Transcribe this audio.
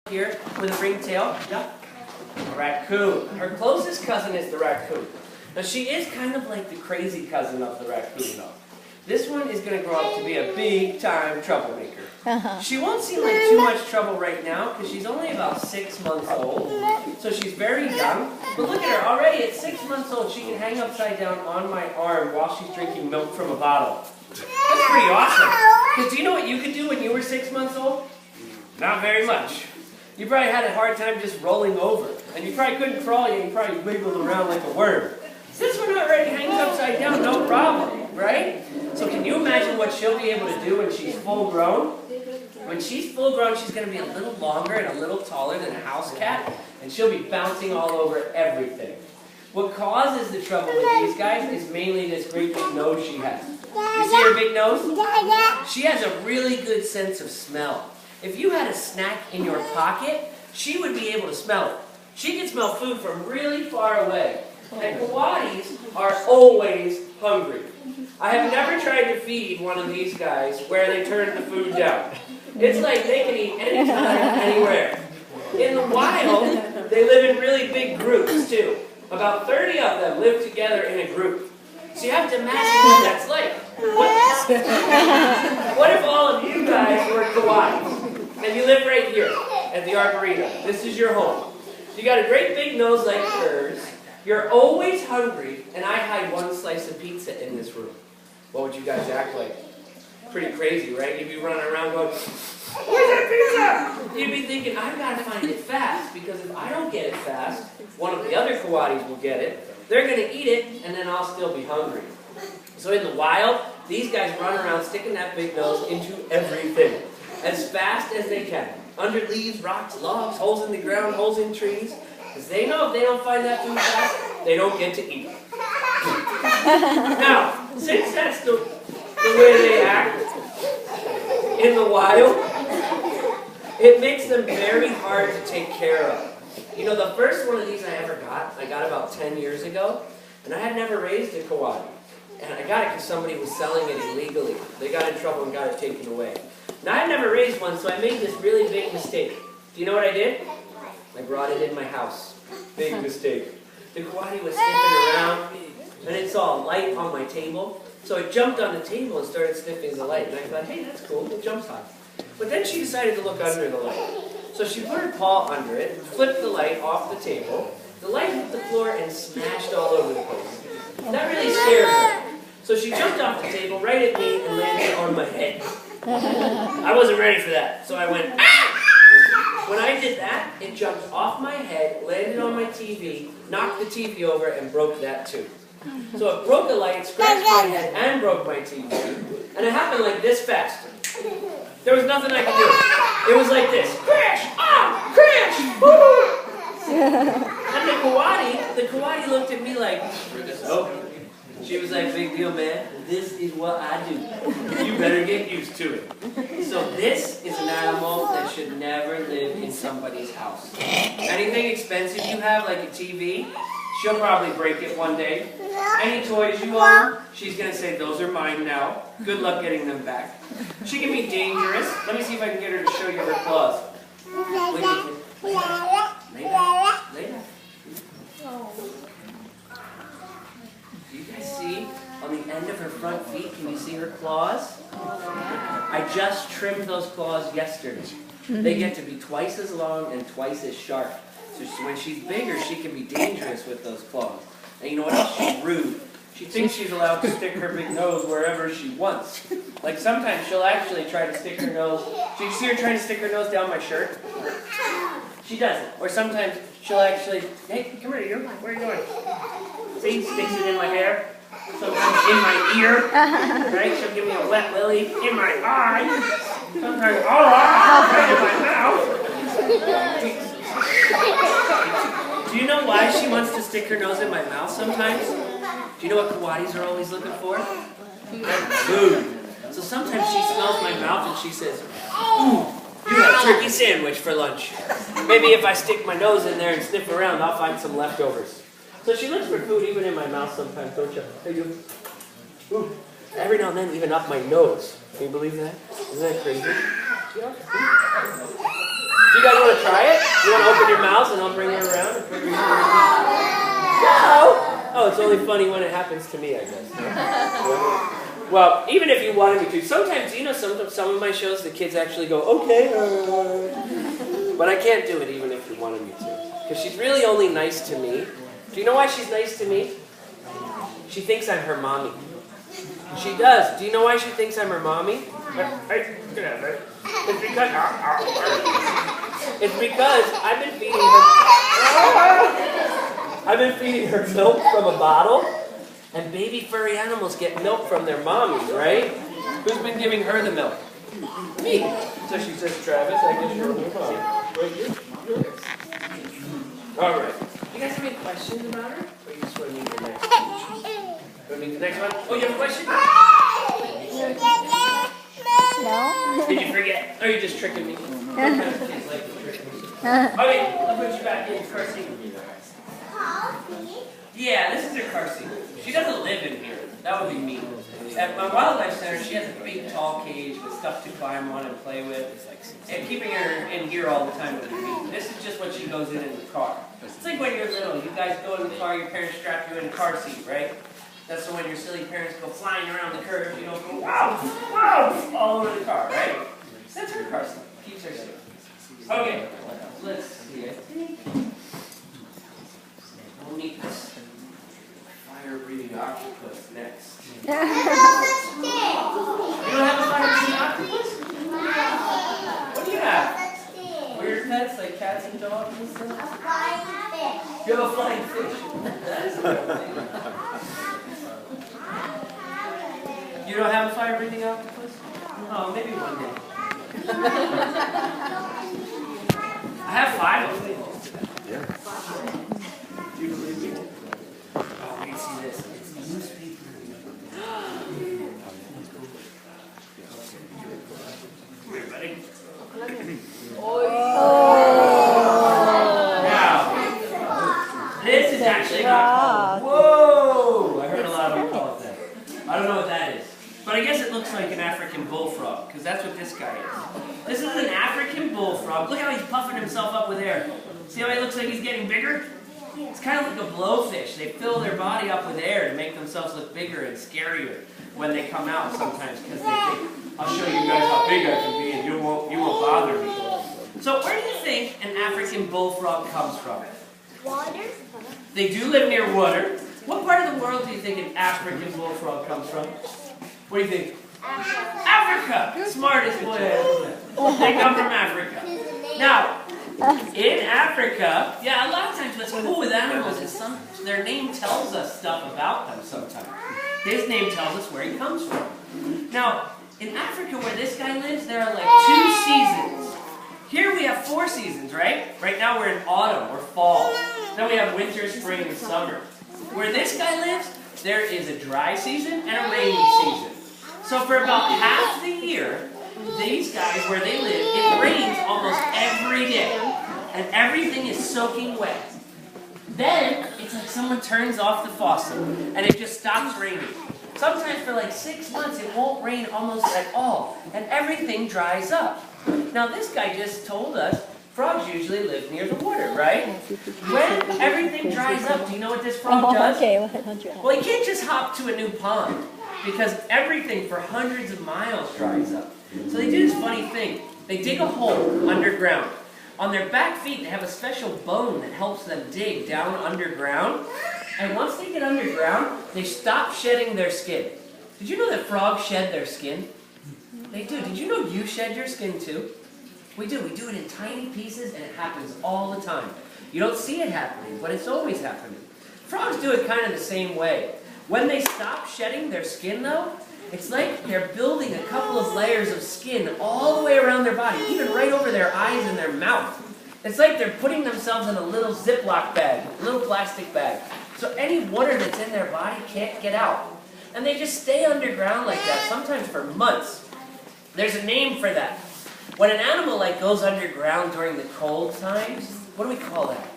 Here with a ringtail. Yeah. A raccoon. Her closest cousin is the raccoon. Now she is kind of like the crazy cousin of the raccoon though. This one is going to grow up to be a big time troublemaker. She won't seem like too much trouble right now because she's only about 6 months old. So she's very young. But look at her, already at 6 months old she can hang upside down on my arm while she's drinking milk from a bottle. That's pretty awesome. Because do you know what you could do when you were 6 months old? Not very much. You probably had a hard time just rolling over. And you probably couldn't crawl yet, you probably wiggled around like a worm. This one already hangs upside down, no problem, right? So can you imagine what she'll be able to do when she's full grown? When she's full grown, she's going to be a little longer and a little taller than a house cat, and she'll be bouncing all over everything. What causes the trouble with these guys is mainly this great big nose she has. You see her big nose? She has a really good sense of smell. If you had a snack in your pocket, she would be able to smell it. She can smell food from really far away. And coatis are always hungry. I have never tried to feed one of these guys where they turn the food down. It's like they can eat anytime, anywhere. In the wild, they live in really big groups too. About 30 of them live together in a group. So you have to imagine what that's like. What if all of you guys were coatis? And you live right here at the Arboretum. This is your home. You got a great big nose like hers. You're always hungry, and I hide one slice of pizza in this room. What would you guys act like? Pretty crazy, right? You'd be running around going, "Where's that pizza?" You'd be thinking, I've got to find it fast, because if I don't get it fast, one of the other coatis will get it. They're going to eat it, and then I'll still be hungry. So in the wild, these guys run around sticking that big nose into everything as fast as they can. Under leaves, rocks, logs, holes in the ground, holes in trees. Because they know if they don't find that food fast, they don't get to eat it. Now, since that's the way they act in the wild, it makes them very hard to take care of. You know, the first one of these I ever got, I got about 10 years ago, and I had never raised a coati. And I got it because somebody was selling it illegally. They got in trouble and got it taken away. Now, I had never raised one, so I made this really big mistake. Do you know what I did? I brought it in my house. Big mistake. The coati was sniffing around, and it saw a light on my table, so it jumped on the table and started sniffing the light. And I thought, hey, that's cool, it jumps high. But then she decided to look under the light. So she put her paw under it, flipped the light off the table. The light hit the floor and smashed all over the place. That really scared her. So she jumped off the table right at me and landed on my head. I wasn't ready for that, so I went, ah! When I did that, it jumped off my head, landed on my TV, knocked the TV over, and broke that too. So it broke the light, scratched my head, and broke my TV. And it happened like this fast. There was nothing I could do. It was like this. Crash! Ah! Crash! Woo! And the coati looked at me like, oh. She was like, big deal, man. This is what I do. You better get used to it. So this is an animal that should never live in somebody's house. Anything expensive you have, like a TV, she'll probably break it one day. Any toys you own, she's going to say, those are mine now. Good luck getting them back. She can be dangerous. Let me see if I can get her to show you her claws. Lay down. Lay down. Do you guys see on the end of her front feet, can you see her claws? I just trimmed those claws yesterday. They get to be twice as long and twice as sharp. So when she's bigger, she can be dangerous with those claws. And you know what else? She's rude. She thinks she's allowed to stick her big nose wherever she wants. Like sometimes she'll actually try to stick her nose. Do you see her trying to stick her nose down my shirt? She doesn't. Or sometimes she'll actually, hey, come here, you're mine. Where are you going? See, sticks it in my hair. Sometimes in my ear. Right? She'll give me a wet willy in my eye. Sometimes, right in my mouth. Do you know why she wants to stick her nose in my mouth sometimes? Do you know what coatis are always looking for? Food. So sometimes she smells my mouth and she says, ooh, you had a turkey sandwich for lunch. Maybe if I stick my nose in there and sniff around, I'll find some leftovers. So she looks for food even in my mouth sometimes, don't you? Hey, you. Ooh. Every now and then, even up my nose. Can you believe that? Isn't that crazy? Yeah. Do you guys want to try it? You want to open your mouths and I'll bring her around? And bring her no! Oh, it's only funny when it happens to me, I guess. Well, even if you wanted me to, sometimes, you know, some of my shows, the kids actually go, okay, but I can't do it even if you wanted me to. Because she's really only nice to me. Do you know why she's nice to me? She thinks I'm her mommy. She does. Do you know why she thinks I'm her mommy? It's because I've been feeding her milk from a bottle, and baby furry animals get milk from their mommies, right? Who's been giving her the milk? Me. So she says, Travis, I guess you're her mommy. All right. You guys have any questions about her? Or you just want to meet the next one? Want to meet the next one? Oh, you have a question? No. Did you forget? Or are you just tricking me? Kids like to trick me. Okay, I'll put you back in the car seat. Yeah, this is her car seat. She doesn't live in here. That would be mean. At my wildlife center, she has a big tall cage with stuff to climb on and play with. And keeping her in here all the time would be mean. This is just what she goes in the car. It's like when you're little. You guys go in the car, your parents strap you in a car seat, right? That's so when your silly parents go flying around the curve, you don't go, wow, wow, all over the car, right? That's her car seat. Keeps her safe. Okay, let's see. I think we'll meet this fire-breathing octopus next. You don't have a fire-breathing octopus? What do you have? Weird pets like cats and dogs and stuff? A flying fish. You have a flying fish? That is a good thing. You don't have a fire-breathing octopus? Oh, maybe one day. I have 5 of them. Yeah. Do you believe me? Oh, wait, see this. It's newspaper. Come here, buddy. Now, this is actually not called. Whoa! I heard a lot of them call it that. I don't know what that is. But I guess it looks like an African bullfrog, because that's what this guy is. This is an African bullfrog. Look how he's puffing himself up with air. See how he looks like he's getting bigger? It's kind of like a blowfish. They fill their body up with air to make themselves look bigger and scarier when they come out sometimes, because they think, I'll show you guys how big I can be and you won't bother me. So where do you think an African bullfrog comes from? Water. They do live near water. What part of the world do you think an African bullfrog comes from? What do you think? Africa! Smartest boy ever. They come from Africa. Now, in Africa, yeah, a lot of times what's cool with animals is their name tells us stuff about them sometimes. His name tells us where he comes from. Now, in Africa where this guy lives, there are like 2 seasons. Here we have 4 seasons, right? Right now we're in autumn or fall. Then we have winter, spring, and summer. Where this guy lives, there is a dry season and a rainy season. So for about half the year, these guys, where they live, it rains almost every day. And everything is soaking wet. Then, it's like someone turns off the faucet, and it just stops raining. Sometimes for like 6 months, it won't rain almost at all, and everything dries up. Now this guy just told us, frogs usually live near the water, right? When everything dries up, do you know what this frog does? Well, he can't just hop to a new pond, because everything for hundreds of miles dries up. So they do this funny thing. They dig a hole underground. On their back feet, they have a special bone that helps them dig down underground. And once they get underground, they stop shedding their skin. Did you know that frogs shed their skin? They do. Did you know you shed your skin too? We do. We do it in tiny pieces, and it happens all the time. You don't see it happening, but it's always happening. Frogs do it kind of the same way. When they stop shedding their skin, though, it's like they're building a couple of layers of skin all the way around their body, even right over their eyes and their mouth. It's like they're putting themselves in a little Ziploc bag, a little plastic bag. So any water that's in their body can't get out. And they just stay underground like that, sometimes for months. There's a name for that. When an animal goes underground during the cold times, what do we call that?